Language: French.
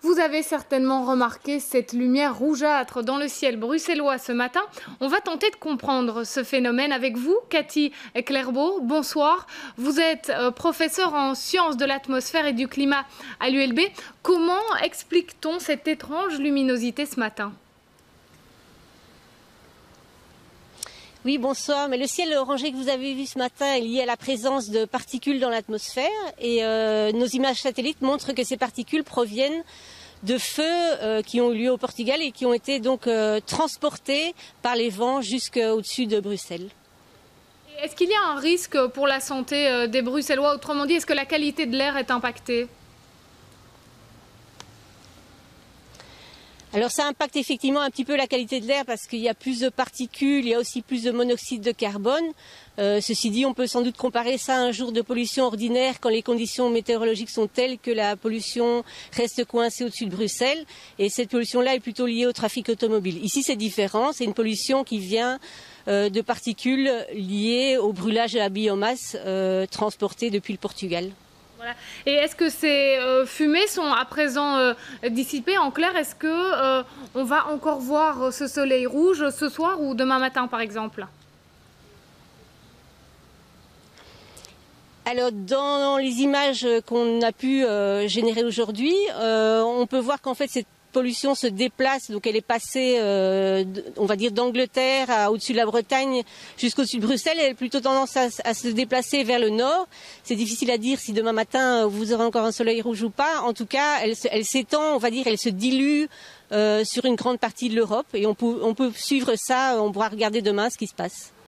Vous avez certainement remarqué cette lumière rougeâtre dans le ciel bruxellois ce matin. On va tenter de comprendre ce phénomène avec vous, Cathy Clerbeau. Bonsoir. Vous êtes professeure en sciences de l'atmosphère et du climat à l'ULB. Comment explique-t-on cette étrange luminosité ce matin ? Oui, bonsoir. Mais le ciel orangé que vous avez vu ce matin est lié à la présence de particules dans l'atmosphère et nos images satellites montrent que ces particules proviennent de feux qui ont eu lieu au Portugal et qui ont été donc transportés par les vents jusqu'au-dessus de Bruxelles. Est-ce qu'il y a un risque pour la santé des Bruxellois? Autrement dit, est-ce que la qualité de l'air est impactée? Alors ça impacte effectivement un petit peu la qualité de l'air parce qu'il y a plus de particules, il y a aussi plus de monoxyde de carbone. Ceci dit, on peut sans doute comparer ça à un jour de pollution ordinaire quand les conditions météorologiques sont telles que la pollution reste coincée au-dessus de Bruxelles. Et cette pollution-là est plutôt liée au trafic automobile. Ici, c'est différent, c'est une pollution qui vient de particules liées au brûlage de la biomasse transportée depuis le Portugal. Voilà. Et est-ce que ces fumées sont à présent dissipées? En clair, est-ce que on va encore voir ce soleil rouge ce soir ou demain matin, par exemple? Alors, dans les images qu'on a pu générer aujourd'hui, on peut voir qu'en fait, cette pollution se déplace, donc elle est passée, on va dire, d'Angleterre au-dessus de la Bretagne jusqu'au-dessus de Bruxelles. Elle a plutôt tendance à se déplacer vers le nord. C'est difficile à dire si demain matin vous aurez encore un soleil rouge ou pas. En tout cas, elle s'étend, on va dire, elle se dilue sur une grande partie de l'Europe. Et on peut suivre ça, on pourra regarder demain ce qui se passe.